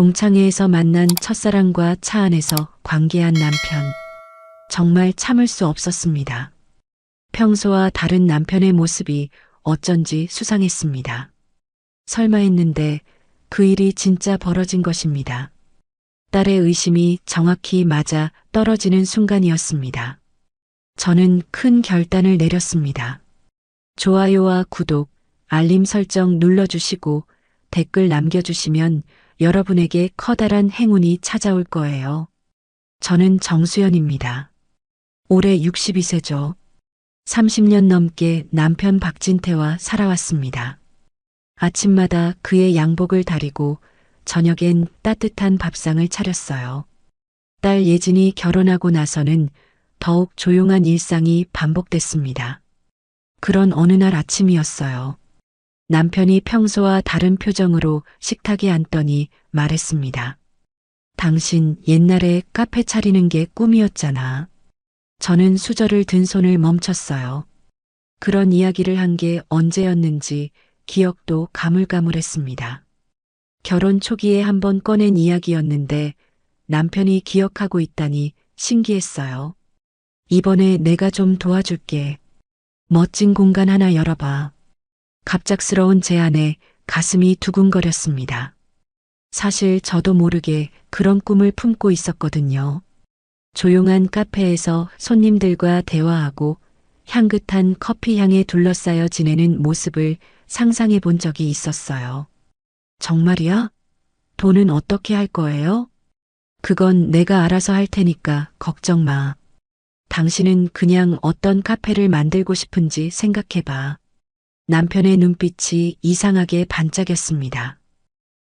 동창회에서 만난 첫사랑과 차 안에서 관계한 남편. 정말 참을 수 없었습니다. 평소와 다른 남편의 모습이 어쩐지 수상했습니다. 설마 했는데 그 일이 진짜 벌어진 것입니다. 딸의 의심이 정확히 맞아 떨어지는 순간이었습니다. 저는 큰 결단을 내렸습니다. 좋아요와 구독, 알림 설정 눌러주시고 댓글 남겨주시면 여러분에게 커다란 행운이 찾아올 거예요. 저는 정수연입니다. 올해 62세죠. 30년 넘게 남편 박진태와 살아왔습니다. 아침마다 그의 양복을 다리고 저녁엔 따뜻한 밥상을 차렸어요. 딸 예진이 결혼하고 나서는 더욱 조용한 일상이 반복됐습니다. 그런 어느 날 아침이었어요. 남편이 평소와 다른 표정으로 식탁에 앉더니 말했습니다. 당신 옛날에 카페 차리는 게 꿈이었잖아. 저는 수저를 든 손을 멈췄어요. 그런 이야기를 한 게 언제였는지 기억도 가물가물했습니다. 결혼 초기에 한번 꺼낸 이야기였는데 남편이 기억하고 있다니 신기했어요. 이번에 내가 좀 도와줄게. 멋진 공간 하나 열어봐. 갑작스러운 제안에 가슴이 두근거렸습니다. 사실 저도 모르게 그런 꿈을 품고 있었거든요. 조용한 카페에서 손님들과 대화하고 향긋한 커피 향에 둘러싸여 지내는 모습을 상상해 본 적이 있었어요. 정말이야? 돈은 어떻게 할 거예요? 그건 내가 알아서 할 테니까 걱정 마. 당신은 그냥 어떤 카페를 만들고 싶은지 생각해 봐. 남편의 눈빛이 이상하게 반짝였습니다.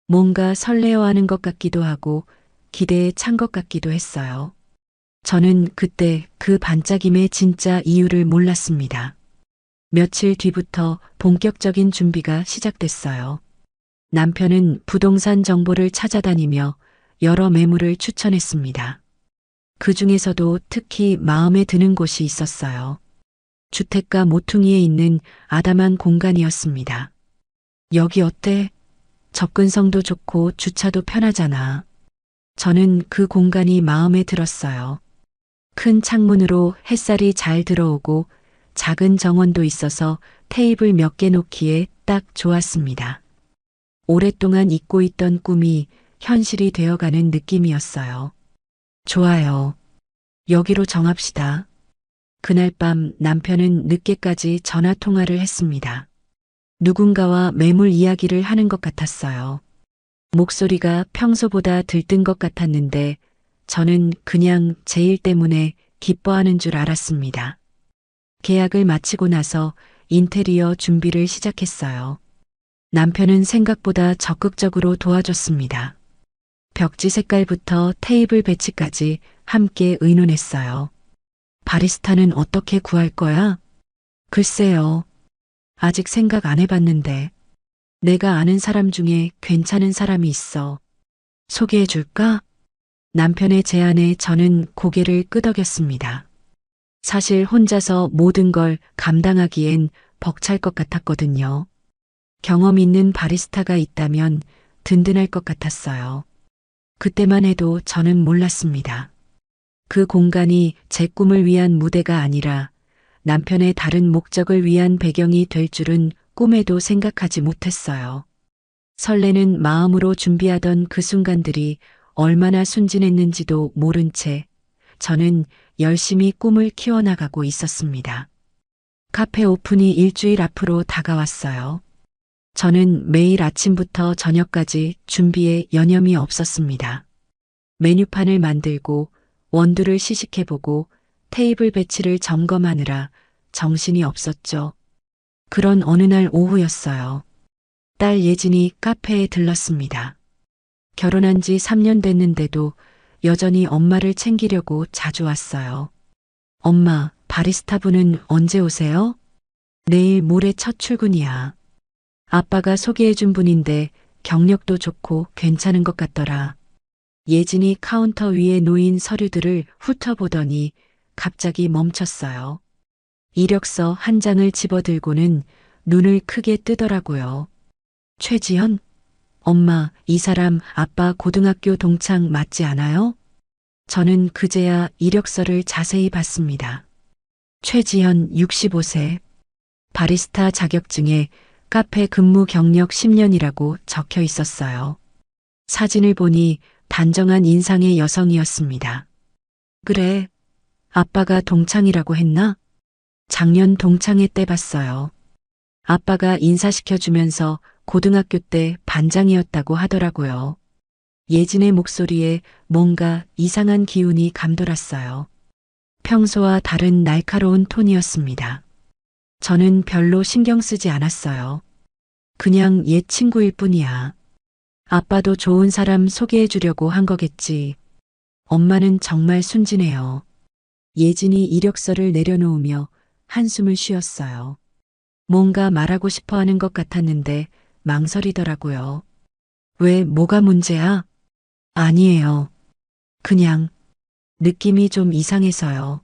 뭔가 설레어하는 것 같기도 하고 기대에 찬 것 같기도 했어요. 저는 그때 그 반짝임의 진짜 이유를 몰랐습니다. 며칠 뒤부터 본격적인 준비가 시작됐어요. 남편은 부동산 정보를 찾아다니며 여러 매물을 추천했습니다. 그 중에서도 특히 마음에 드는 곳이 있었어요. 주택가 모퉁이에 있는 아담한 공간이었습니다. 여기 어때? 접근성도 좋고 주차도 편하잖아. 저는 그 공간이 마음에 들었어요. 큰 창문으로 햇살이 잘 들어오고 작은 정원도 있어서 테이블 몇 개 놓기에 딱 좋았습니다. 오랫동안 잊고 있던 꿈이 현실이 되어가는 느낌이었어요. 좋아요. 여기로 정합시다. 그날 밤 남편은 늦게까지 전화 통화를 했습니다. 누군가와 매물 이야기를 하는 것 같았어요. 목소리가 평소보다 들뜬 것 같았는데 저는 그냥 제 일 때문에 기뻐하는 줄 알았습니다. 계약을 마치고 나서 인테리어 준비를 시작했어요. 남편은 생각보다 적극적으로 도와줬습니다. 벽지 색깔부터 테이블 배치까지 함께 의논했어요. 바리스타는 어떻게 구할 거야? 글쎄요. 아직 생각 안 해봤는데. 내가 아는 사람 중에 괜찮은 사람이 있어. 소개해 줄까? 남편의 제안에 저는 고개를 끄덕였습니다. 사실 혼자서 모든 걸 감당하기엔 벅찰 것 같았거든요. 경험 있는 바리스타가 있다면 든든할 것 같았어요. 그때만 해도 저는 몰랐습니다. 그 공간이 제 꿈을 위한 무대가 아니라 남편의 다른 목적을 위한 배경이 될 줄은 꿈에도 생각하지 못했어요. 설레는 마음으로 준비하던 그 순간들이 얼마나 순진했는지도 모른 채 저는 열심히 꿈을 키워나가고 있었습니다. 카페 오픈이 일주일 앞으로 다가왔어요. 저는 매일 아침부터 저녁까지 준비에 여념이 없었습니다. 메뉴판을 만들고 원두를 시식해보고 테이블 배치를 점검하느라 정신이 없었죠. 그런 어느 날 오후였어요. 딸 예진이 카페에 들렀습니다. 결혼한 지 3년 됐는데도 여전히 엄마를 챙기려고 자주 왔어요. 엄마, 바리스타 분은 언제 오세요? 내일 모레 첫 출근이야. 아빠가 소개해준 분인데 경력도 좋고 괜찮은 것 같더라. 예진이 카운터 위에 놓인 서류들을 훑어보더니 갑자기 멈췄어요. 이력서 한 장을 집어들고는 눈을 크게 뜨더라고요. 최지연? 엄마, 이 사람 아빠 고등학교 동창 맞지 않아요? 저는 그제야 이력서를 자세히 봤습니다. 최지현 65세, 바리스타 자격증에 카페 근무 경력 10년이라고 적혀 있었어요. 사진을 보니 단정한 인상의 여성이었습니다. 그래, 아빠가 동창이라고 했나? 작년 동창회 때 봤어요. 아빠가 인사시켜주면서 고등학교 때 반장이었다고 하더라고요. 예진의 목소리에 뭔가 이상한 기운이 감돌았어요. 평소와 다른 날카로운 톤이었습니다. 저는 별로 신경 쓰지 않았어요. 그냥 옛 친구일 뿐이야. 아빠도 좋은 사람 소개해 주려고 한 거겠지. 엄마는 정말 순진해요. 예진이 이력서를 내려놓으며 한숨을 쉬었어요. 뭔가 말하고 싶어 하는 것 같았는데 망설이더라고요. 왜, 뭐가 문제야? 아니에요. 그냥 느낌이 좀 이상해서요.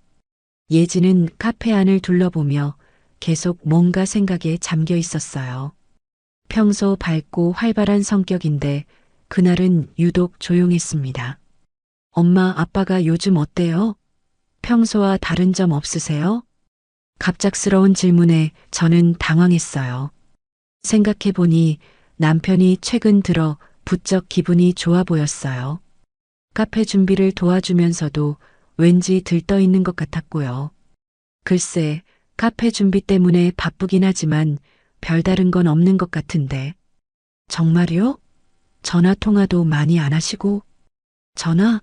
예진은 카페 안을 둘러보며 계속 뭔가 생각에 잠겨 있었어요. 평소 밝고 활발한 성격인데 그날은 유독 조용했습니다. 엄마, 아빠가 요즘 어때요? 평소와 다른 점 없으세요? 갑작스러운 질문에 저는 당황했어요. 생각해보니 남편이 최근 들어 부쩍 기분이 좋아 보였어요. 카페 준비를 도와주면서도 왠지 들떠 있는 것 같았고요. 글쎄, 카페 준비 때문에 바쁘긴 하지만 별다른 건 없는 것 같은데. 정말요? 전화 통화도 많이 안 하시고? 전화?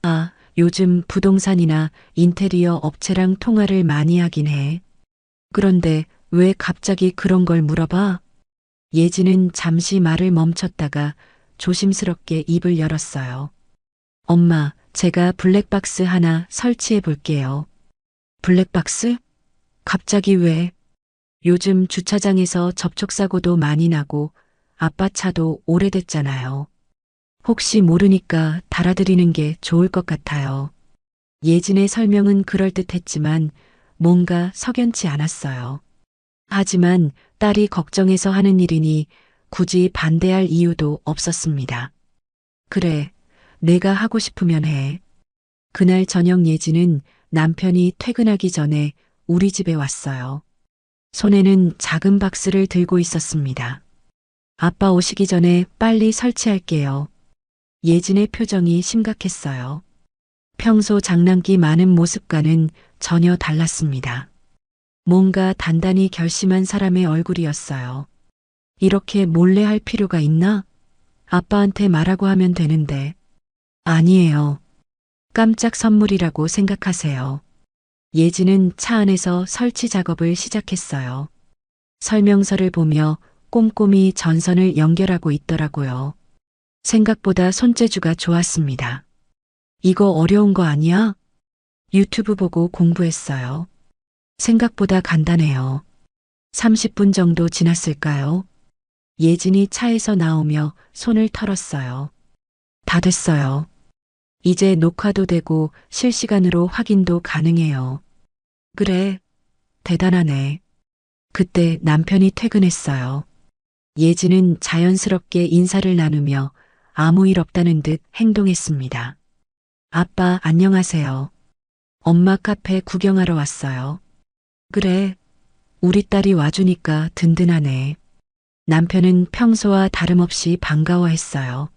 아, 요즘 부동산이나 인테리어 업체랑 통화를 많이 하긴 해. 그런데 왜 갑자기 그런 걸 물어봐? 예진은 잠시 말을 멈췄다가 조심스럽게 입을 열었어요. 엄마, 제가 블랙박스 하나 설치해 볼게요. 블랙박스? 갑자기 왜? 요즘 주차장에서 접촉사고도 많이 나고 아빠 차도 오래됐잖아요. 혹시 모르니까 달아드리는 게 좋을 것 같아요. 예진의 설명은 그럴듯했지만 뭔가 석연치 않았어요. 하지만 딸이 걱정해서 하는 일이니 굳이 반대할 이유도 없었습니다. 그래, 내가 하고 싶으면 해. 그날 저녁 예진은 남편이 퇴근하기 전에 우리 집에 왔어요. 손에는 작은 박스를 들고 있었습니다. 아빠 오시기 전에 빨리 설치할게요. 예진의 표정이 심각했어요. 평소 장난기 많은 모습과는 전혀 달랐습니다. 뭔가 단단히 결심한 사람의 얼굴이었어요. 이렇게 몰래 할 필요가 있나? 아빠한테 말하고 하면 되는데. 아니에요. 깜짝 선물이라고 생각하세요. 예진은 차 안에서 설치 작업을 시작했어요. 설명서를 보며 꼼꼼히 전선을 연결하고 있더라고요. 생각보다 손재주가 좋았습니다. 이거 어려운 거 아니야? 유튜브 보고 공부했어요. 생각보다 간단해요. 30분 정도 지났을까요? 예진이 차에서 나오며 손을 털었어요. 다 됐어요. 이제 녹화도 되고 실시간으로 확인도 가능해요. 그래, 대단하네. 그때 남편이 퇴근했어요. 예진은 자연스럽게 인사를 나누며 아무 일 없다는 듯 행동했습니다. 아빠, 안녕하세요. 엄마 카페 구경하러 왔어요. 그래, 우리 딸이 와주니까 든든하네. 남편은 평소와 다름없이 반가워했어요.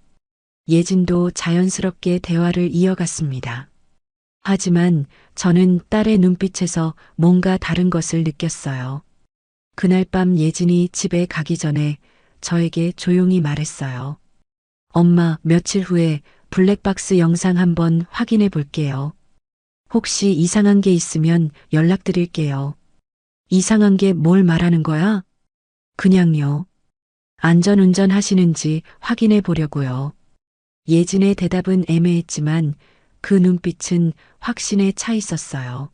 예진도 자연스럽게 대화를 이어갔습니다. 하지만 저는 딸의 눈빛에서 뭔가 다른 것을 느꼈어요. 그날 밤 예진이 집에 가기 전에 저에게 조용히 말했어요. 엄마, 며칠 후에 블랙박스 영상 한번 확인해 볼게요. 혹시 이상한 게 있으면 연락드릴게요. 이상한 게 뭘 말하는 거야? 그냥요. 안전운전 하시는지 확인해 보려고요. 예진의 대답은 애매했지만 그 눈빛은 확신에 차 있었어요.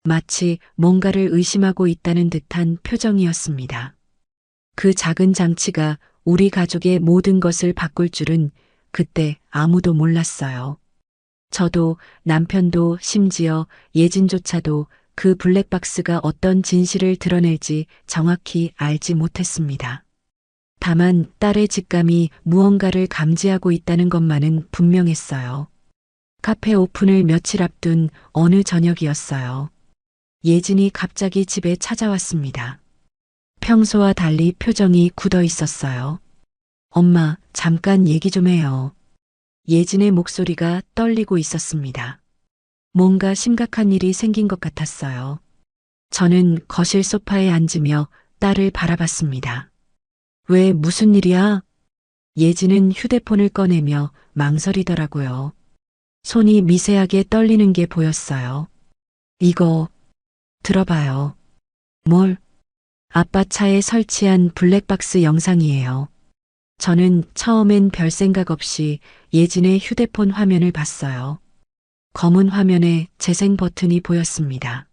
마치 뭔가를 의심하고 있다는 듯한 표정이었습니다. 그 작은 장치가 우리 가족의 모든 것을 바꿀 줄은 그때 아무도 몰랐어요. 저도 남편도 심지어 예진조차도 그 블랙박스가 어떤 진실을 드러낼지 정확히 알지 못했습니다. 다만 딸의 직감이 무언가를 감지하고 있다는 것만은 분명했어요. 카페 오픈을 며칠 앞둔 어느 저녁이었어요. 예진이 갑자기 집에 찾아왔습니다. 평소와 달리 표정이 굳어 있었어요. 엄마, 잠깐 얘기 좀 해요. 예진의 목소리가 떨리고 있었습니다. 뭔가 심각한 일이 생긴 것 같았어요. 저는 거실 소파에 앉으며 딸을 바라봤습니다. 왜 무슨 일이야? 예진은 휴대폰을 꺼내며 망설이더라고요. 손이 미세하게 떨리는 게 보였어요. 이거 들어봐요. 뭘? 아빠 차에 설치한 블랙박스 영상이에요. 저는 처음엔 별 생각 없이 예진의 휴대폰 화면을 봤어요. 검은 화면에 재생 버튼이 보였습니다.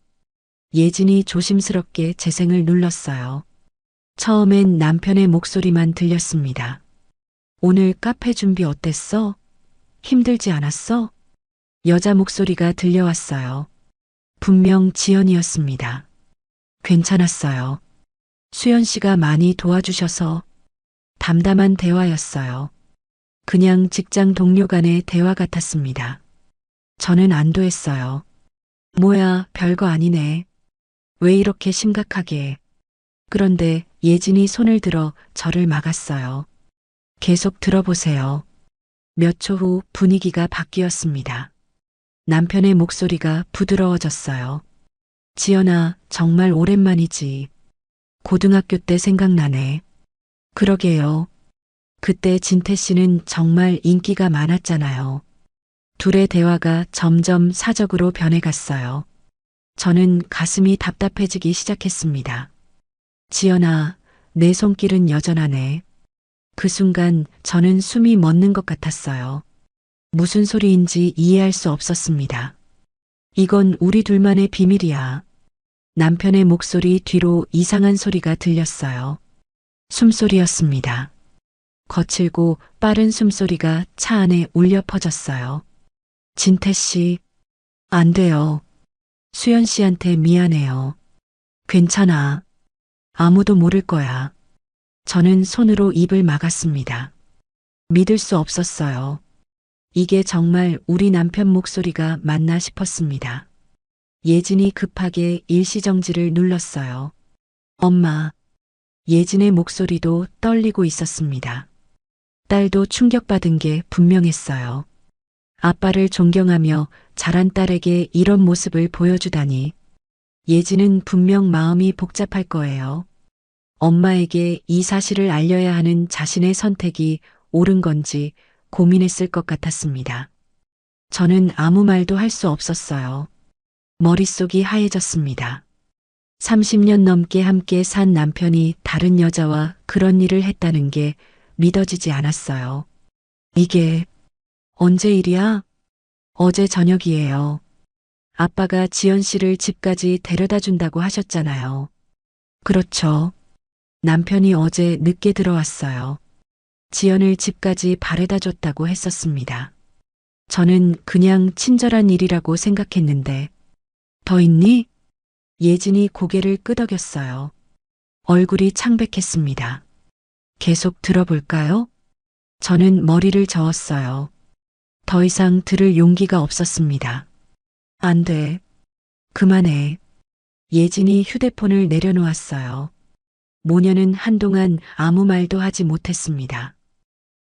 예진이 조심스럽게 재생을 눌렀어요. 처음엔 남편의 목소리만 들렸습니다. 오늘 카페 준비 어땠어? 힘들지 않았어? 여자 목소리가 들려왔어요. 분명 지연이었습니다. 괜찮았어요. 수연 씨가 많이 도와주셔서. 담담한 대화였어요. 그냥 직장 동료 간의 대화 같았습니다. 저는 안도했어요. 뭐야, 별거 아니네. 왜 이렇게 심각하게. 그런데 예진이 손을 들어 저를 막았어요. 계속 들어보세요. 몇 초 후 분위기가 바뀌었습니다. 남편의 목소리가 부드러워졌어요. 지연아, 정말 오랜만이지. 고등학교 때 생각나네. 그러게요. 그때 진태 씨는 정말 인기가 많았잖아요. 둘의 대화가 점점 사적으로 변해갔어요. 저는 가슴이 답답해지기 시작했습니다. 지연아, 내 손길은 여전하네. 그 순간 저는 숨이 멎는 것 같았어요. 무슨 소리인지 이해할 수 없었습니다. 이건 우리 둘만의 비밀이야. 남편의 목소리 뒤로 이상한 소리가 들렸어요. 숨소리였습니다. 거칠고 빠른 숨소리가 차 안에 울려 퍼졌어요. 진태 씨, 안 돼요. 수연 씨한테 미안해요. 괜찮아. 아무도 모를 거야. 저는 손으로 입을 막았습니다. 믿을 수 없었어요. 이게 정말 우리 남편 목소리가 맞나 싶었습니다. 예진이 급하게 일시정지를 눌렀어요. 엄마. 예진의 목소리도 떨리고 있었습니다. 딸도 충격받은 게 분명했어요. 아빠를 존경하며 자란 딸에게 이런 모습을 보여주다니. 예진은 분명 마음이 복잡할 거예요. 엄마에게 이 사실을 알려야 하는 자신의 선택이 옳은 건지 고민했을 것 같았습니다. 저는 아무 말도 할 수 없었어요. 머릿속이 하얘졌습니다. 30년 넘게 함께 산 남편이 다른 여자와 그런 일을 했다는 게 믿어지지 않았어요. 이게 언제 일이야? 어제 저녁이에요. 아빠가 지연 씨를 집까지 데려다 준다고 하셨잖아요. 그렇죠. 남편이 어제 늦게 들어왔어요. 지연을 집까지 바래다 줬다고 했었습니다. 저는 그냥 친절한 일이라고 생각했는데. 더 있니? 예진이 고개를 끄덕였어요. 얼굴이 창백했습니다. 계속 들어볼까요? 저는 머리를 저었어요. 더 이상 들을 용기가 없었습니다. 안 돼. 그만해. 예진이 휴대폰을 내려놓았어요. 모녀는 한동안 아무 말도 하지 못했습니다.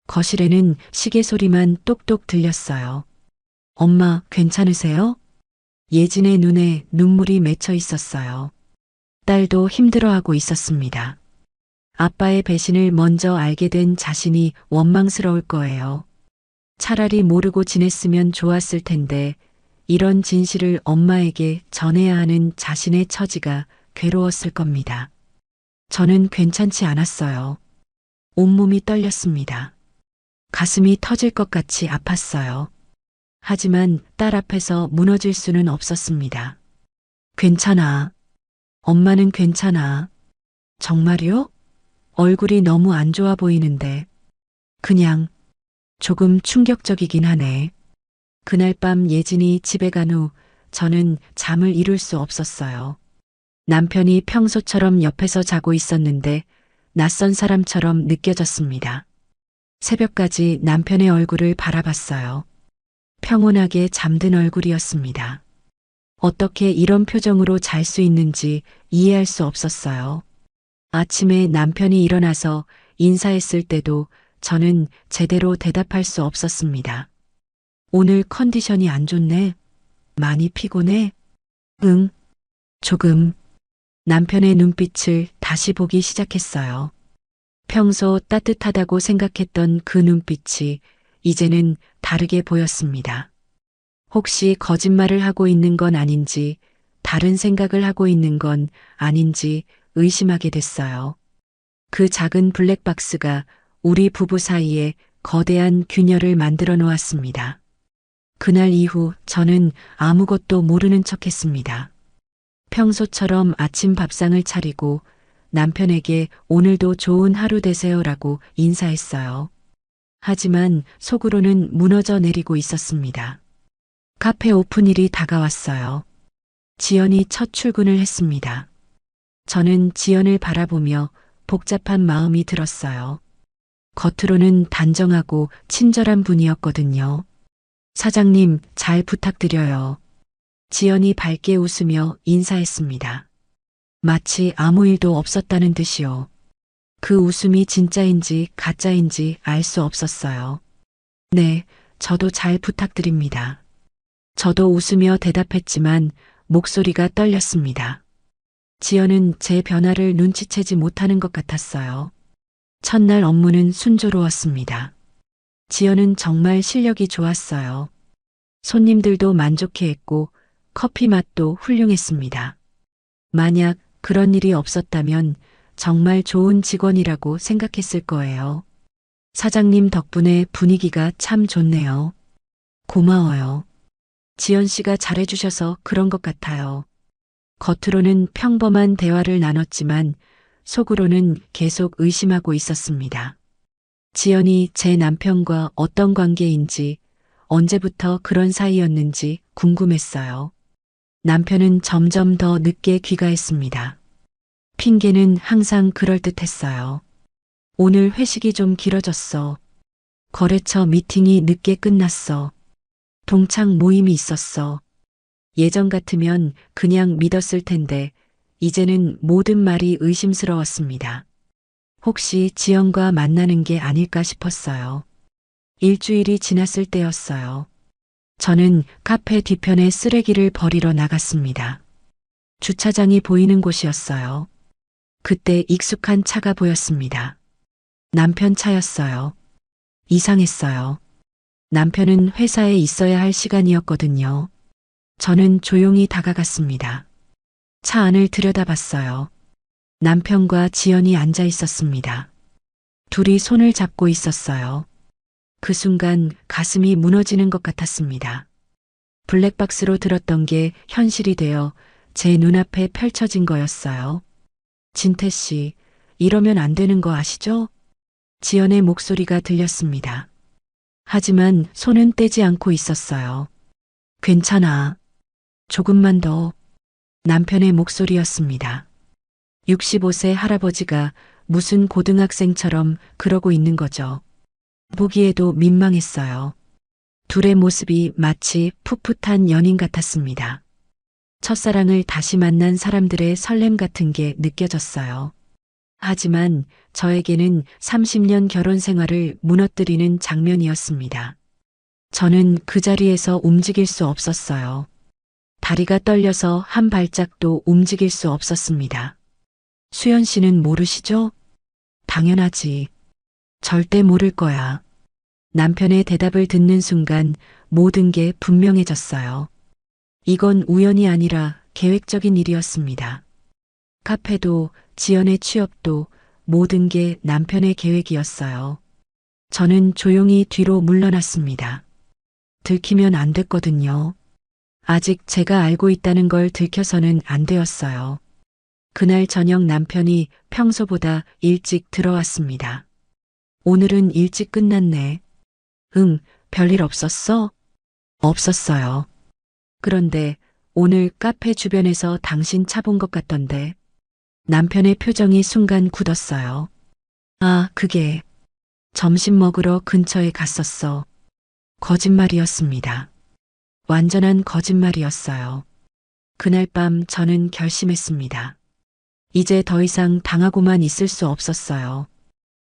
거실에는 시계 소리만 똑똑 들렸어요. 엄마, 괜찮으세요? 예진의 눈에 눈물이 맺혀 있었어요. 딸도 힘들어하고 있었습니다. 아빠의 배신을 먼저 알게 된 자신이 원망스러울 거예요. 차라리 모르고 지냈으면 좋았을 텐데 이런 진실을 엄마에게 전해야 하는 자신의 처지가 괴로웠을 겁니다. 저는 괜찮지 않았어요. 온몸이 떨렸습니다. 가슴이 터질 것 같이 아팠어요. 하지만 딸 앞에서 무너질 수는 없었습니다. 괜찮아. 엄마는 괜찮아. 정말요? 얼굴이 너무 안 좋아 보이는데. 그냥 조금 충격적이긴 하네. 그날 밤 예진이 집에 간 후 저는 잠을 이룰 수 없었어요. 남편이 평소처럼 옆에서 자고 있었는데 낯선 사람처럼 느껴졌습니다. 새벽까지 남편의 얼굴을 바라봤어요. 평온하게 잠든 얼굴이었습니다. 어떻게 이런 표정으로 잘 수 있는지 이해할 수 없었어요. 아침에 남편이 일어나서 인사했을 때도 저는 제대로 대답할 수 없었습니다. 오늘 컨디션이 안 좋네. 많이 피곤해? 응, 조금. 남편의 눈빛을 다시 보기 시작했어요. 평소 따뜻하다고 생각했던 그 눈빛이 이제는 다르게 보였습니다. 혹시 거짓말을 하고 있는 건 아닌지, 다른 생각을 하고 있는 건 아닌지 의심하게 됐어요. 그 작은 블랙박스가 우리 부부 사이에 거대한 균열을 만들어 놓았습니다. 그날 이후 저는 아무것도 모르는 척 했습니다. 평소처럼 아침 밥상을 차리고 남편에게 오늘도 좋은 하루 되세요라고 인사했어요. 하지만 속으로는 무너져 내리고 있었습니다. 카페 오픈일이 다가왔어요. 지연이 첫 출근을 했습니다. 저는 지연을 바라보며 복잡한 마음이 들었어요. 겉으로는 단정하고 친절한 분이었거든요. 사장님, 잘 부탁드려요. 지연이 밝게 웃으며 인사했습니다. 마치 아무 일도 없었다는 듯이요. 그 웃음이 진짜인지 가짜인지 알 수 없었어요. 네, 저도 잘 부탁드립니다. 저도 웃으며 대답했지만 목소리가 떨렸습니다. 지연은 제 변화를 눈치채지 못하는 것 같았어요. 첫날 업무는 순조로웠습니다. 지연은 정말 실력이 좋았어요. 손님들도 만족해했고 커피 맛도 훌륭했습니다. 만약 그런 일이 없었다면 정말 좋은 직원이라고 생각했을 거예요. 사장님 덕분에 분위기가 참 좋네요. 고마워요. 지연 씨가 잘해주셔서 그런 것 같아요. 겉으로는 평범한 대화를 나눴지만 속으로는 계속 의심하고 있었습니다. 지연이 제 남편과 어떤 관계인지, 언제부터 그런 사이였는지 궁금했어요. 남편은 점점 더 늦게 귀가했습니다. 핑계는 항상 그럴듯했어요. 오늘 회식이 좀 길어졌어. 거래처 미팅이 늦게 끝났어. 동창 모임이 있었어. 예전 같으면 그냥 믿었을 텐데 이제는 모든 말이 의심스러웠습니다. 혹시 지연과 만나는 게 아닐까 싶었어요. 일주일이 지났을 때였어요. 저는 카페 뒤편에 쓰레기를 버리러 나갔습니다. 주차장이 보이는 곳이었어요. 그때 익숙한 차가 보였습니다. 남편 차였어요. 이상했어요. 남편은 회사에 있어야 할 시간이었거든요. 저는 조용히 다가갔습니다. 차 안을 들여다봤어요. 남편과 지연이 앉아 있었습니다. 둘이 손을 잡고 있었어요. 그 순간 가슴이 무너지는 것 같았습니다. 블랙박스로 들었던 게 현실이 되어 제 눈앞에 펼쳐진 거였어요. 진태 씨, 이러면 안 되는 거 아시죠? 지연의 목소리가 들렸습니다. 하지만 손은 떼지 않고 있었어요. 괜찮아. 조금만 더. 남편의 목소리였습니다. 65세 할아버지가 무슨 고등학생처럼 그러고 있는 거죠. 보기에도 민망했어요. 둘의 모습이 마치 풋풋한 연인 같았습니다. 첫사랑을 다시 만난 사람들의 설렘 같은 게 느껴졌어요. 하지만 저에게는 30년 결혼 생활을 무너뜨리는 장면이었습니다. 저는 그 자리에서 움직일 수 없었어요. 다리가 떨려서 한 발짝도 움직일 수 없었습니다. 수연 씨는 모르시죠? 당연하지. 절대 모를 거야. 남편의 대답을 듣는 순간 모든 게 분명해졌어요. 이건 우연이 아니라 계획적인 일이었습니다. 카페도 지연의 취업도 모든 게 남편의 계획이었어요. 저는 조용히 뒤로 물러났습니다. 들키면 안 됐거든요. 아직 제가 알고 있다는 걸 들켜서는 안 되었어요. 그날 저녁 남편이 평소보다 일찍 들어왔습니다. 오늘은 일찍 끝났네. 응, 별일 없었어? 없었어요. 그런데 오늘 카페 주변에서 당신 차 본 것 같던데. 남편의 표정이 순간 굳었어요. 아, 그게 점심 먹으러 근처에 갔었어. 거짓말이었습니다. 완전한 거짓말이었어요. 그날 밤 저는 결심했습니다. 이제 더 이상 당하고만 있을 수 없었어요.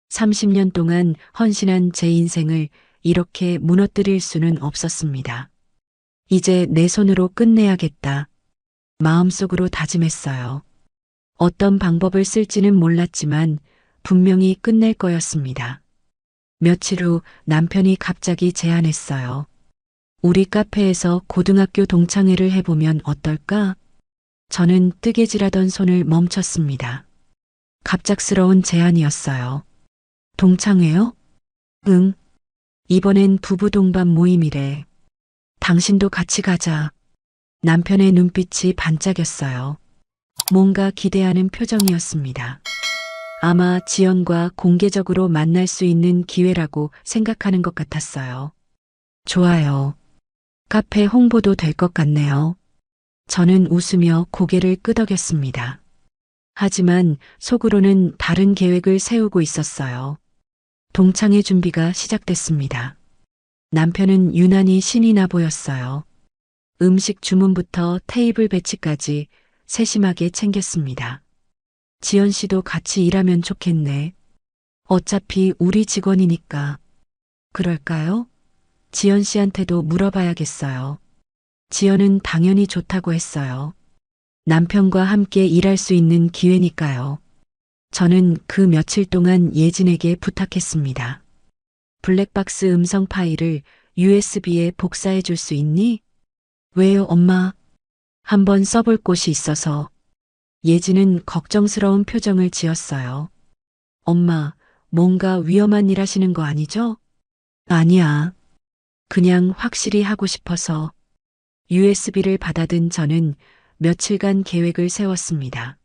30년 동안 헌신한 제 인생을 이렇게 무너뜨릴 수는 없었습니다. 이제 내 손으로 끝내야겠다. 마음속으로 다짐했어요. 어떤 방법을 쓸지는 몰랐지만 분명히 끝낼 거였습니다. 며칠 후 남편이 갑자기 제안했어요. 우리 카페에서 고등학교 동창회를 해보면 어떨까? 저는 뜨개질하던 손을 멈췄습니다. 갑작스러운 제안이었어요. 동창회요? 응. 이번엔 부부 동반 모임이래. 당신도 같이 가자. 남편의 눈빛이 반짝였어요. 뭔가 기대하는 표정이었습니다. 아마 지연과 공개적으로 만날 수 있는 기회라고 생각하는 것 같았어요. 좋아요. 카페 홍보도 될 것 같네요. 저는 웃으며 고개를 끄덕였습니다. 하지만 속으로는 다른 계획을 세우고 있었어요. 동창회 준비가 시작됐습니다. 남편은 유난히 신이 나 보였어요. 음식 주문부터 테이블 배치까지 세심하게 챙겼습니다. 지연 씨도 같이 일하면 좋겠네. 어차피 우리 직원이니까. 그럴까요? 지연 씨한테도 물어봐야겠어요. 지연은 당연히 좋다고 했어요. 남편과 함께 일할 수 있는 기회니까요. 저는 그 며칠 동안 예진에게 부탁했습니다. 블랙박스 음성 파일을 USB에 복사해 줄 수 있니? 왜요, 엄마? 한번 써볼 곳이 있어서. 예진은 걱정스러운 표정을 지었어요. 엄마, 뭔가 위험한 일 하시는 거 아니죠? 아니야. 그냥 확실히 하고 싶어서. USB를 받아든 저는 며칠간 계획을 세웠습니다.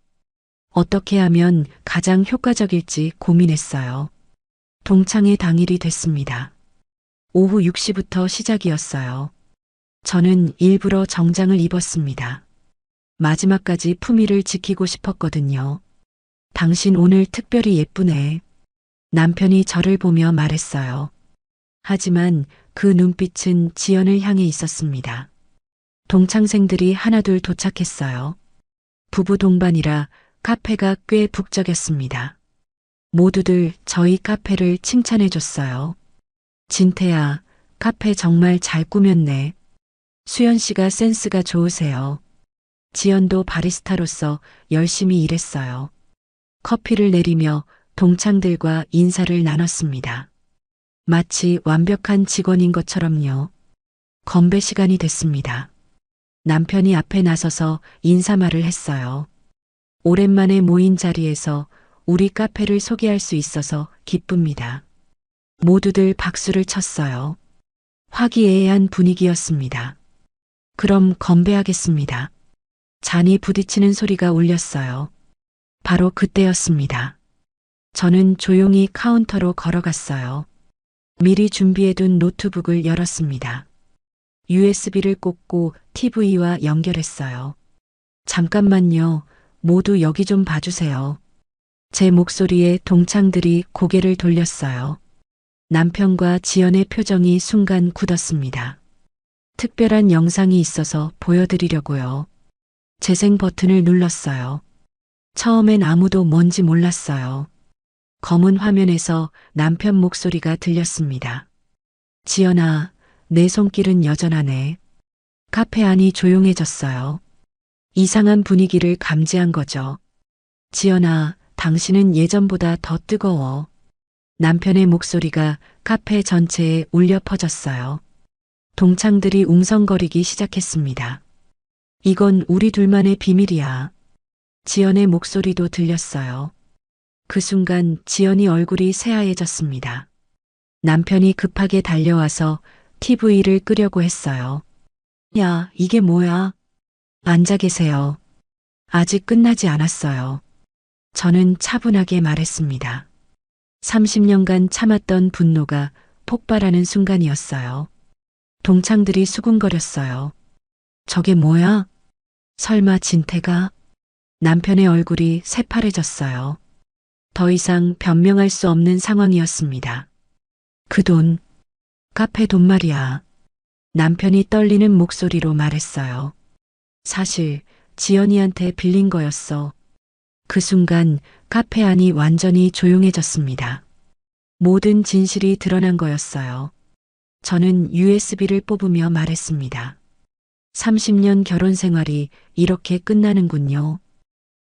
어떻게 하면 가장 효과적일지 고민했어요. 동창회 당일이 됐습니다. 오후 6시부터 시작이었어요. 저는 일부러 정장을 입었습니다. 마지막까지 품위를 지키고 싶었거든요. 당신 오늘 특별히 예쁘네. 남편이 저를 보며 말했어요. 하지만 그 눈빛은 지연을 향해 있었습니다. 동창생들이 하나둘 도착했어요. 부부 동반이라 카페가 꽤 북적였습니다. 모두들 저희 카페를 칭찬해 줬어요. 진태야, 카페 정말 잘 꾸몄네. 수연 씨가 센스가 좋으세요. 지연도 바리스타로서 열심히 일했어요. 커피를 내리며 동창들과 인사를 나눴습니다. 마치 완벽한 직원인 것처럼요. 건배 시간이 됐습니다. 남편이 앞에 나서서 인사말을 했어요. 오랜만에 모인 자리에서 우리 카페를 소개할 수 있어서 기쁩니다. 모두들 박수를 쳤어요. 화기애애한 분위기였습니다. 그럼 건배하겠습니다. 잔이 부딪히는 소리가 울렸어요. 바로 그때였습니다. 저는 조용히 카운터로 걸어갔어요. 미리 준비해둔 노트북을 열었습니다. USB를 꽂고 TV와 연결했어요. 잠깐만요. 모두 여기 좀 봐주세요. 제 목소리에 동창들이 고개를 돌렸어요. 남편과 지연의 표정이 순간 굳었습니다. 특별한 영상이 있어서 보여드리려고요. 재생 버튼을 눌렀어요. 처음엔 아무도 뭔지 몰랐어요. 검은 화면에서 남편 목소리가 들렸습니다. 지연아, 내 손길은 여전하네. 카페 안이 조용해졌어요. 이상한 분위기를 감지한 거죠. 지연아, 당신은 예전보다 더 뜨거워. 남편의 목소리가 카페 전체에 울려 퍼졌어요. 동창들이 웅성거리기 시작했습니다. 이건 우리 둘만의 비밀이야. 지연의 목소리도 들렸어요. 그 순간 지연이 얼굴이 새하얘졌습니다. 남편이 급하게 달려와서 TV를 끄려고 했어요. 야, 이게 뭐야? 앉아 계세요. 아직 끝나지 않았어요. 저는 차분하게 말했습니다. 30년간 참았던 분노가 폭발하는 순간이었어요. 동창들이 수군거렸어요. 저게 뭐야? 설마 진태가? 남편의 얼굴이 새파래졌어요. 더 이상 변명할 수 없는 상황이었습니다. 그 돈, 카페 돈 말이야. 남편이 떨리는 목소리로 말했어요. 사실 지연이한테 빌린 거였어. 그 순간 카페 안이 완전히 조용해졌습니다. 모든 진실이 드러난 거였어요. 저는 USB를 뽑으며 말했습니다. 30년 결혼 생활이 이렇게 끝나는군요.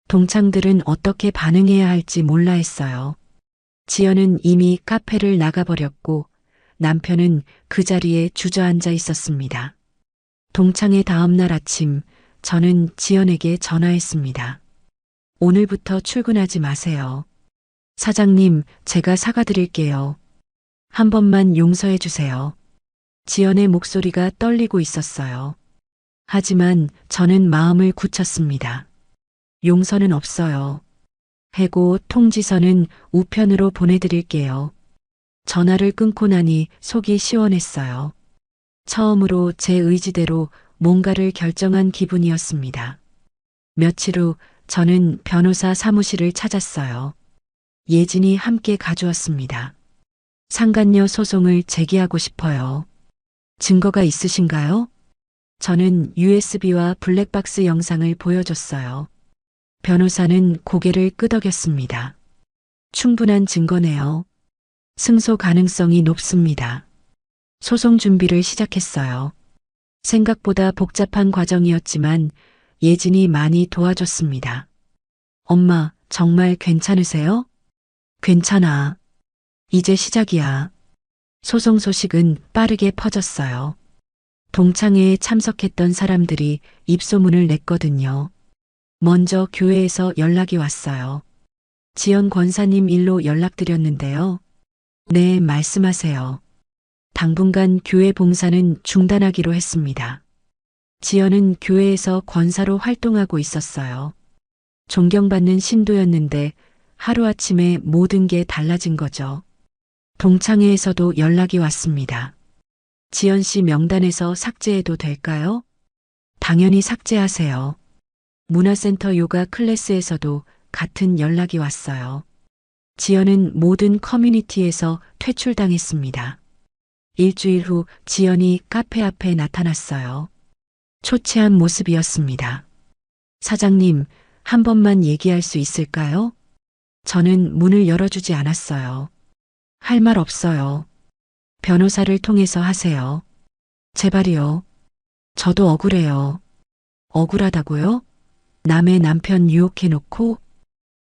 동창들은 어떻게 반응해야 할지 몰라 했어요. 지연은 이미 카페를 나가버렸고 남편은 그 자리에 주저앉아 있었습니다. 동창회 다음 날 아침 저는 지연에게 전화했습니다. 오늘부터 출근하지 마세요. 사장님, 제가 사과드릴게요. 한 번만 용서해 주세요. 지연의 목소리가 떨리고 있었어요. 하지만 저는 마음을 굳혔습니다. 용서는 없어요. 해고 통지서는 우편으로 보내드릴게요. 전화를 끊고 나니 속이 시원했어요. 처음으로 제 의지대로 뭔가를 결정한 기분이었습니다. 며칠 후 저는 변호사 사무실을 찾았어요. 예진이 함께 가져왔습니다. 상간녀 소송을 제기하고 싶어요. 증거가 있으신가요? 저는 USB와 블랙박스 영상을 보여줬어요. 변호사는 고개를 끄덕였습니다. 충분한 증거네요. 승소 가능성이 높습니다. 소송 준비를 시작했어요. 생각보다 복잡한 과정이었지만 예진이 많이 도와줬습니다. 엄마, 정말 괜찮으세요? 괜찮아. 이제 시작이야. 소송 소식은 빠르게 퍼졌어요. 동창회에 참석했던 사람들이 입소문을 냈거든요. 먼저 교회에서 연락이 왔어요. 지연 권사님 일로 연락드렸는데요. 네, 말씀하세요. 당분간 교회 봉사는 중단하기로 했습니다. 지연은 교회에서 권사로 활동하고 있었어요. 존경받는 신도였는데 하루아침에 모든 게 달라진 거죠. 동창회에서도 연락이 왔습니다. 지연 씨 명단에서 삭제해도 될까요? 당연히 삭제하세요. 문화센터 요가 클래스에서도 같은 연락이 왔어요. 지연은 모든 커뮤니티에서 퇴출당했습니다. 일주일 후 지연이 카페 앞에 나타났어요. 초췌한 모습이었습니다. 사장님, 한 번만 얘기할 수 있을까요? 저는 문을 열어주지 않았어요. 할 말 없어요. 변호사를 통해서 하세요. 제발이요. 저도 억울해요. 억울하다고요? 남의 남편 유혹해놓고?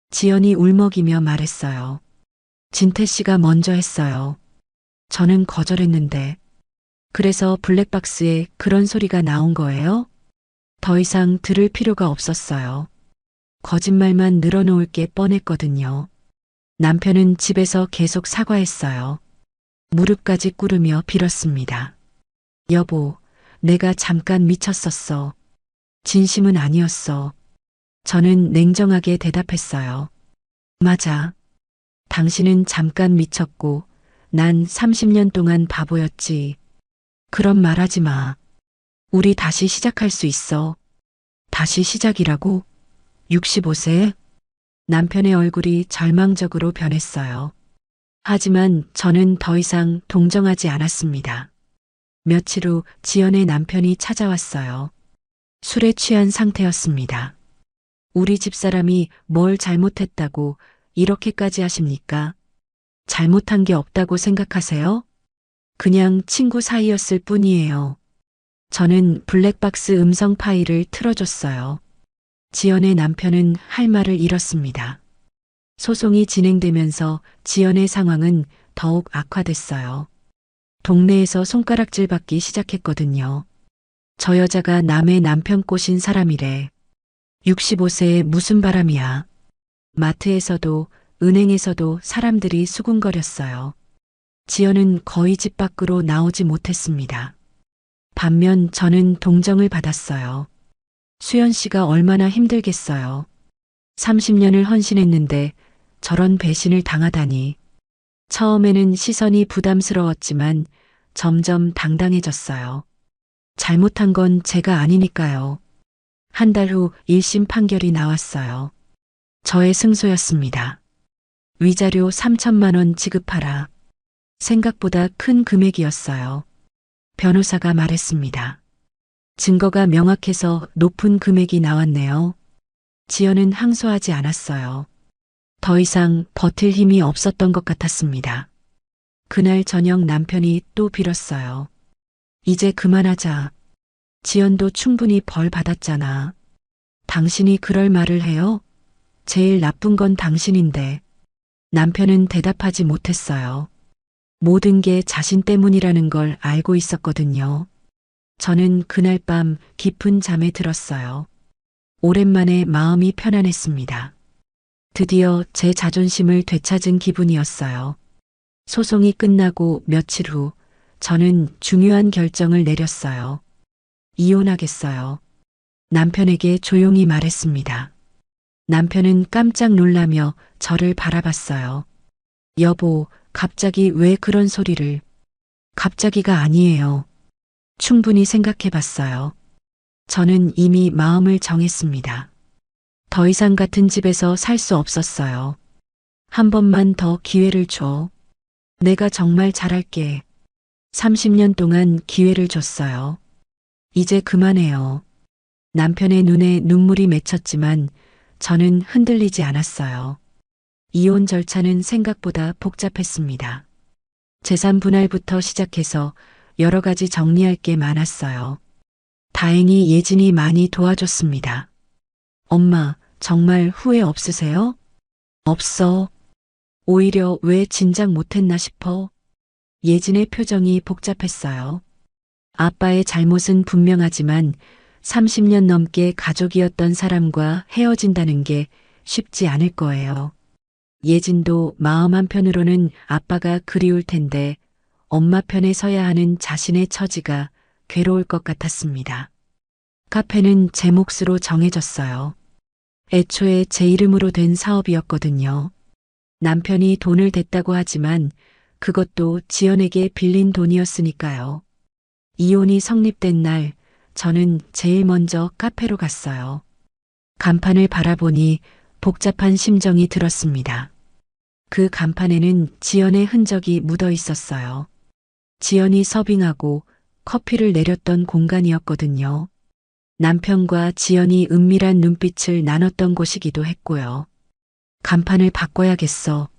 지연이 울먹이며 말했어요. 진태 씨가 먼저 했어요. 저는 거절했는데. 그래서 블랙박스에 그런 소리가 나온 거예요? 더 이상 들을 필요가 없었어요. 거짓말만 늘어놓을 게 뻔했거든요. 남편은 집에서 계속 사과했어요. 무릎까지 꿇으며 빌었습니다. 여보, 내가 잠깐 미쳤었어. 진심은 아니었어. 저는 냉정하게 대답했어요. 맞아. 당신은 잠깐 미쳤고 난 30년 동안 바보였지. 그런 말 하지 마. 우리 다시 시작할 수 있어. 다시 시작이라고? 65세? 남편의 얼굴이 절망적으로 변했어요. 하지만 저는 더 이상 동정하지 않았습니다. 며칠 후 지연의 남편이 찾아왔어요. 술에 취한 상태였습니다. 우리 집사람이 뭘 잘못했다고 이렇게까지 하십니까? 잘못한 게 없다고 생각하세요? 그냥 친구 사이였을 뿐이에요. 저는 블랙박스 음성 파일을 틀어줬어요. 지연의 남편은 할 말을 잃었습니다. 소송이 진행되면서 지연의 상황은 더욱 악화됐어요. 동네에서 손가락질 받기 시작했거든요. 저 여자가 남의 남편 꼬신 사람이래. 65세에 무슨 바람이야. 마트에서도 은행에서도 사람들이 수군거렸어요. 지연은 거의 집 밖으로 나오지 못했습니다. 반면 저는 동정을 받았어요. 수연 씨가 얼마나 힘들겠어요. 30년을 헌신했는데 저런 배신을 당하다니. 처음에는 시선이 부담스러웠지만 점점 당당해졌어요. 잘못한 건 제가 아니니까요. 한 달 후 1심 판결이 나왔어요. 저의 승소였습니다. 위자료 3천만 원 지급하라. 생각보다 큰 금액이었어요. 변호사가 말했습니다. 증거가 명확해서 높은 금액이 나왔네요. 지연은 항소하지 않았어요. 더 이상 버틸 힘이 없었던 것 같았습니다. 그날 저녁 남편이 또 빌었어요. 이제 그만하자. 지연도 충분히 벌 받았잖아. 당신이 그럴 말을 해요? 제일 나쁜 건 당신인데. 남편은 대답하지 못했어요. 모든 게 자신 때문이라는 걸 알고 있었거든요. 저는 그날 밤 깊은 잠에 들었어요. 오랜만에 마음이 편안했습니다. 드디어 제 자존심을 되찾은 기분이었어요. 소송이 끝나고 며칠 후 저는 중요한 결정을 내렸어요. 이혼하겠어요. 남편에게 조용히 말했습니다. 남편은 깜짝 놀라며 저를 바라봤어요. 여보, 갑자기 왜 그런 소리를? 갑자기가 아니에요. 충분히 생각해 봤어요. 저는 이미 마음을 정했습니다. 더 이상 같은 집에서 살 수 없었어요. 한 번만 더 기회를 줘. 내가 정말 잘할게. 30년 동안 기회를 줬어요. 이제 그만해요. 남편의 눈에 눈물이 맺혔지만 저는 흔들리지 않았어요. 이혼 절차는 생각보다 복잡했습니다. 재산 분할부터 시작해서 여러 가지 정리할 게 많았어요. 다행히 예진이 많이 도와줬습니다. 엄마, 정말 후회 없으세요? 없어. 오히려 왜 진작 못했나 싶어. 예진의 표정이 복잡했어요. 아빠의 잘못은 분명하지만 30년 넘게 가족이었던 사람과 헤어진다는 게 쉽지 않을 거예요. 예진도 마음 한편으로는 아빠가 그리울 텐데 엄마 편에 서야 하는 자신의 처지가 괴로울 것 같았습니다. 카페는 제 몫으로 정해졌어요. 애초에 제 이름으로 된 사업이었거든요. 남편이 돈을 댔다고 하지만 그것도 지연에게 빌린 돈이었으니까요. 이혼이 성립된 날 저는 제일 먼저 카페로 갔어요. 간판을 바라보니 복잡한 심정이 들었습니다. 그 간판에는 지연의 흔적이 묻어 있었어요. 지연이 서빙하고 커피를 내렸던 공간이었거든요. 남편과 지연이 은밀한 눈빛을 나눴던 곳이기도 했고요. 간판을 바꿔야겠어.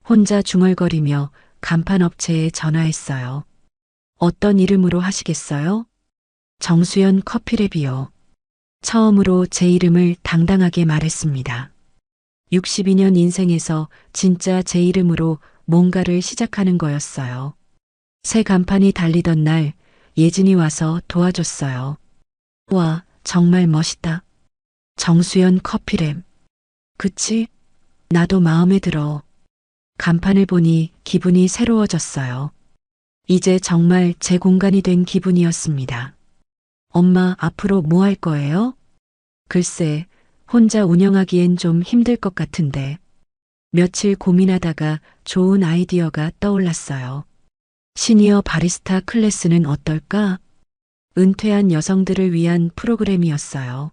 혼자 중얼거리며 간판 업체에 전화했어요. 어떤 이름으로 하시겠어요? 정수연 커피랩이요. 처음으로 제 이름을 당당하게 말했습니다. 62년 인생에서 진짜 제 이름으로 뭔가를 시작하는 거였어요. 새 간판이 달리던 날 예진이 와서 도와줬어요. 와, 정말 멋있다. 정수연 커피랩. 그치? 나도 마음에 들어. 간판을 보니 기분이 새로워졌어요. 이제 정말 제 공간이 된 기분이었습니다. 엄마, 앞으로 뭐 할 거예요? 글쎄, 혼자 운영하기엔 좀 힘들 것 같은데. 며칠 고민하다가 좋은 아이디어가 떠올랐어요. 시니어 바리스타 클래스는 어떨까? 은퇴한 여성들을 위한 프로그램이었어요.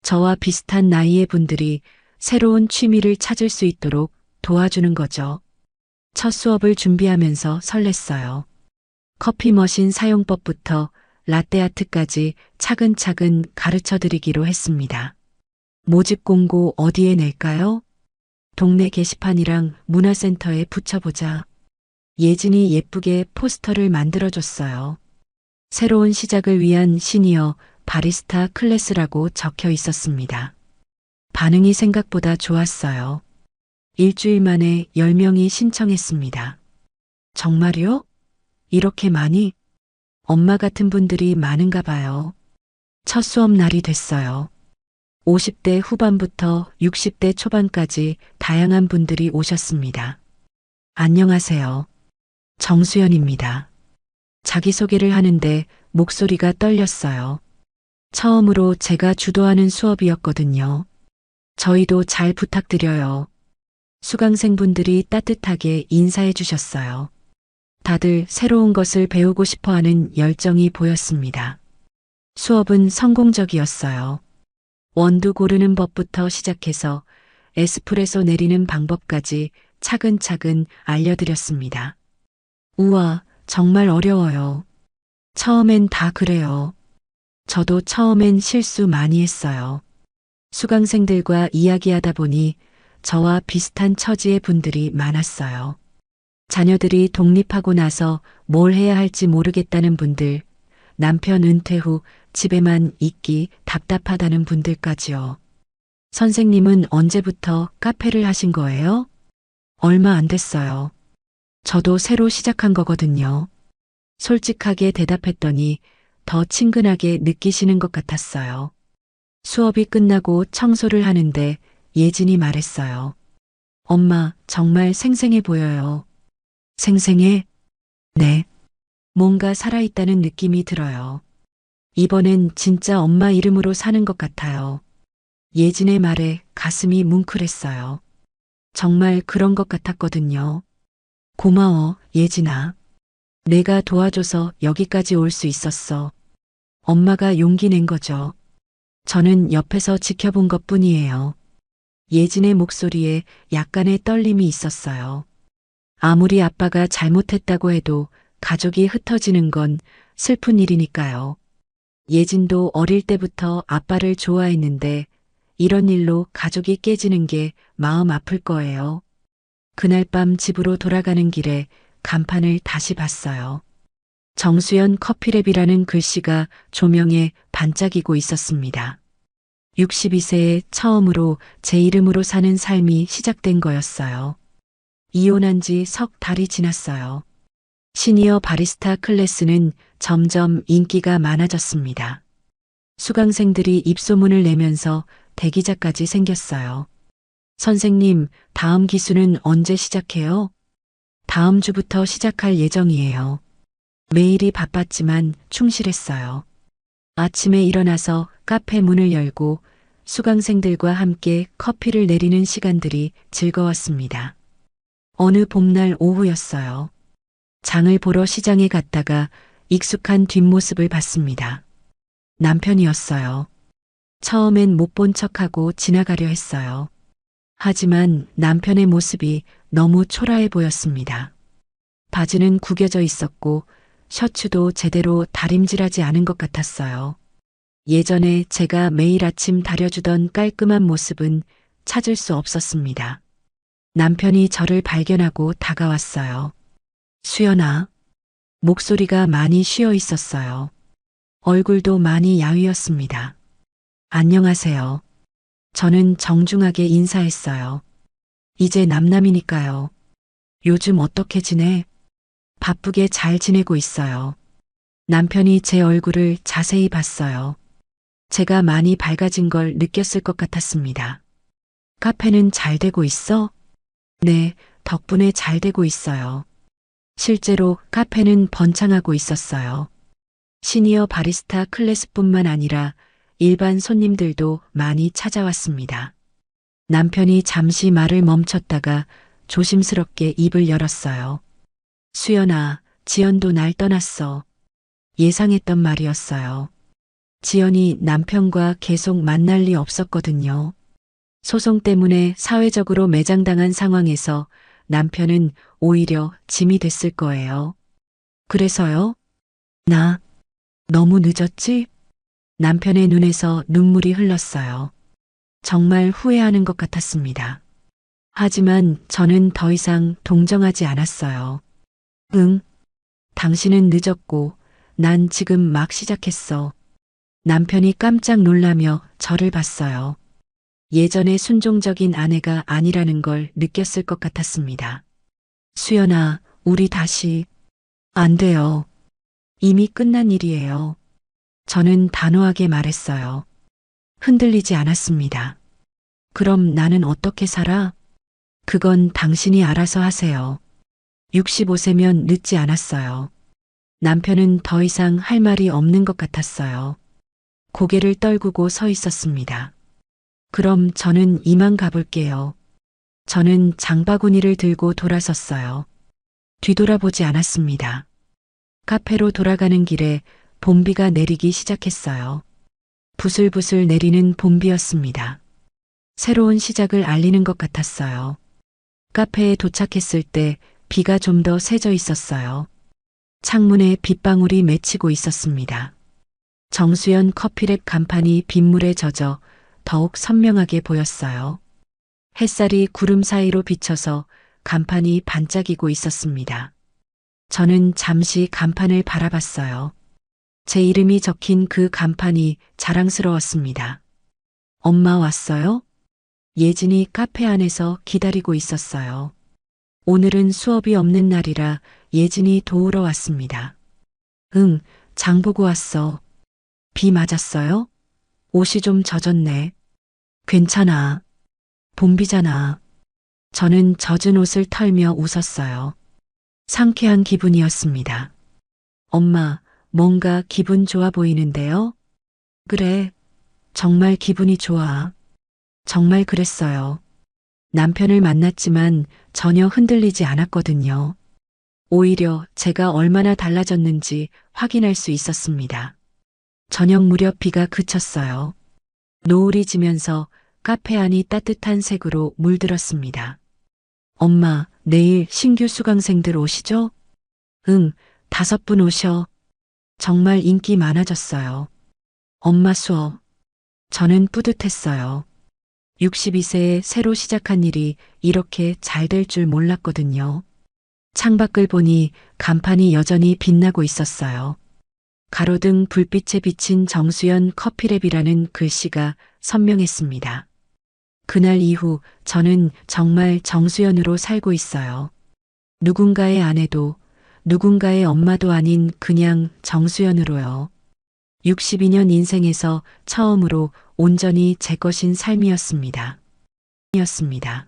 저와 비슷한 나이의 분들이 새로운 취미를 찾을 수 있도록 도와주는 거죠. 첫 수업을 준비하면서 설렜어요. 커피 머신 사용법부터 라떼아트까지 차근차근 가르쳐 드리기로 했습니다. 모집 공고 어디에 낼까요? 동네 게시판이랑 문화센터에 붙여보자. 예진이 예쁘게 포스터를 만들어줬어요. 새로운 시작을 위한 시니어 바리스타 클래스라고 적혀 있었습니다. 반응이 생각보다 좋았어요. 일주일 만에 10명이 신청했습니다. 정말요? 이렇게 많이? 엄마 같은 분들이 많은가 봐요. 첫 수업 날이 됐어요. 50대 후반부터 60대 초반까지 다양한 분들이 오셨습니다. 안녕하세요. 정수연입니다. 자기소개를 하는데 목소리가 떨렸어요. 처음으로 제가 주도하는 수업이었거든요. 저희도 잘 부탁드려요. 수강생분들이 따뜻하게 인사해 주셨어요. 다들 새로운 것을 배우고 싶어 하는 열정이 보였습니다. 수업은 성공적이었어요. 원두 고르는 법부터 시작해서 에스프레소 내리는 방법까지 차근차근 알려드렸습니다. 우와, 정말 어려워요. 처음엔 다 그래요. 저도 처음엔 실수 많이 했어요. 수강생들과 이야기하다 보니 저와 비슷한 처지의 분들이 많았어요. 자녀들이 독립하고 나서 뭘 해야 할지 모르겠다는 분들, 남편 은퇴 후 집에만 있기 답답하다는 분들까지요. 선생님은 언제부터 카페를 하신 거예요? 얼마 안 됐어요. 저도 새로 시작한 거거든요. 솔직하게 대답했더니 더 친근하게 느끼시는 것 같았어요. 수업이 끝나고 청소를 하는데 예진이 말했어요. 엄마, 정말 생생해 보여요. 생생해? 네. 뭔가 살아있다는 느낌이 들어요. 이번엔 진짜 엄마 이름으로 사는 것 같아요. 예진의 말에 가슴이 뭉클했어요. 정말 그런 것 같았거든요. 고마워, 예진아. 내가 도와줘서 여기까지 올 수 있었어. 엄마가 용기 낸 거죠. 저는 옆에서 지켜본 것 뿐이에요. 예진의 목소리에 약간의 떨림이 있었어요. 아무리 아빠가 잘못했다고 해도 가족이 흩어지는 건 슬픈 일이니까요. 예진도 어릴 때부터 아빠를 좋아했는데 이런 일로 가족이 깨지는 게 마음 아플 거예요. 그날 밤 집으로 돌아가는 길에 간판을 다시 봤어요. 정수연 커피랩이라는 글씨가 조명에 반짝이고 있었습니다. 62세에 처음으로 제 이름으로 사는 삶이 시작된 거였어요. 이혼한 지 석 달이 지났어요. 시니어 바리스타 클래스는 점점 인기가 많아졌습니다. 수강생들이 입소문을 내면서 대기자까지 생겼어요. 선생님, 다음 기수는 언제 시작해요? 다음 주부터 시작할 예정이에요. 매일이 바빴지만 충실했어요. 아침에 일어나서 카페 문을 열고 수강생들과 함께 커피를 내리는 시간들이 즐거웠습니다. 어느 봄날 오후였어요. 장을 보러 시장에 갔다가 익숙한 뒷모습을 봤습니다. 남편이었어요. 처음엔 못 본 척하고 지나가려 했어요. 하지만 남편의 모습이 너무 초라해 보였습니다. 바지는 구겨져 있었고 셔츠도 제대로 다림질하지 않은 것 같았어요. 예전에 제가 매일 아침 다려주던 깔끔한 모습은 찾을 수 없었습니다. 남편이 저를 발견하고 다가왔어요. 수연아. 목소리가 많이 쉬어 있었어요. 얼굴도 많이 야위었습니다. 안녕하세요. 저는 정중하게 인사했어요. 이제 남남이니까요. 요즘 어떻게 지내? 바쁘게 잘 지내고 있어요. 남편이 제 얼굴을 자세히 봤어요. 제가 많이 밝아진 걸 느꼈을 것 같았습니다. 카페는 잘 되고 있어? 네, 덕분에 잘 되고 있어요. 실제로 카페는 번창하고 있었어요. 시니어 바리스타 클래스뿐만 아니라 일반 손님들도 많이 찾아왔습니다. 남편이 잠시 말을 멈췄다가 조심스럽게 입을 열었어요. 수연아, 지연도 날 떠났어. 예상했던 말이었어요. 지연이 남편과 계속 만날 리 없었거든요. 소송 때문에 사회적으로 매장당한 상황에서 남편은 오히려 짐이 됐을 거예요. 그래서요? 나 너무 늦었지? 남편의 눈에서 눈물이 흘렀어요. 정말 후회하는 것 같았습니다. 하지만 저는 더 이상 동정하지 않았어요. 응, 당신은 늦었고 난 지금 막 시작했어. 남편이 깜짝 놀라며 저를 봤어요. 예전의 순종적인 아내가 아니라는 걸 느꼈을 것 같았습니다. 수연아, 우리 다시. 안 돼요. 이미 끝난 일이에요. 저는 단호하게 말했어요. 흔들리지 않았습니다. 그럼 나는 어떻게 살아? 그건 당신이 알아서 하세요. 65세면 늦지 않았어요. 남편은 더 이상 할 말이 없는 것 같았어요. 고개를 떨구고 서 있었습니다. 그럼 저는 이만 가볼게요. 저는 장바구니를 들고 돌아섰어요. 뒤돌아보지 않았습니다. 카페로 돌아가는 길에 봄비가 내리기 시작했어요. 부슬부슬 내리는 봄비였습니다. 새로운 시작을 알리는 것 같았어요. 카페에 도착했을 때 비가 좀 더 새져 있었어요. 창문에 빗방울이 맺히고 있었습니다. 정수연 커피랩 간판이 빗물에 젖어 더욱 선명하게 보였어요. 햇살이 구름 사이로 비쳐서 간판이 반짝이고 있었습니다. 저는 잠시 간판을 바라봤어요. 제 이름이 적힌 그 간판이 자랑스러웠습니다. 엄마 왔어요? 예진이 카페 안에서 기다리고 있었어요. 오늘은 수업이 없는 날이라 예진이 도우러 왔습니다. 응, 장 보고 왔어. 비 맞았어요? 옷이 좀 젖었네. 괜찮아. 봄비잖아. 저는 젖은 옷을 털며 웃었어요. 상쾌한 기분이었습니다. 엄마, 뭔가 기분 좋아 보이는데요? 그래, 정말 기분이 좋아. 정말 그랬어요. 남편을 만났지만 전혀 흔들리지 않았거든요. 오히려 제가 얼마나 달라졌는지 확인할 수 있었습니다. 저녁 무렵 비가 그쳤어요. 노을이 지면서 카페 안이 따뜻한 색으로 물들었습니다. 엄마, 내일 신규 수강생들 오시죠? 응, 5분 오셔. 정말 인기 많아졌어요. 엄마 수업. 저는 뿌듯했어요. 62세에 새로 시작한 일이 이렇게 잘 될 줄 몰랐거든요. 창밖을 보니 간판이 여전히 빛나고 있었어요. 가로등 불빛에 비친 정수연 커피랩이라는 글씨가 선명했습니다. 그날 이후 저는 정말 정수연으로 살고 있어요. 누군가의 아내도 누군가의 엄마도 아닌 그냥 정수연으로요. 62년 인생에서 처음으로 온전히 제 것인 삶이었습니다. 이었습니다.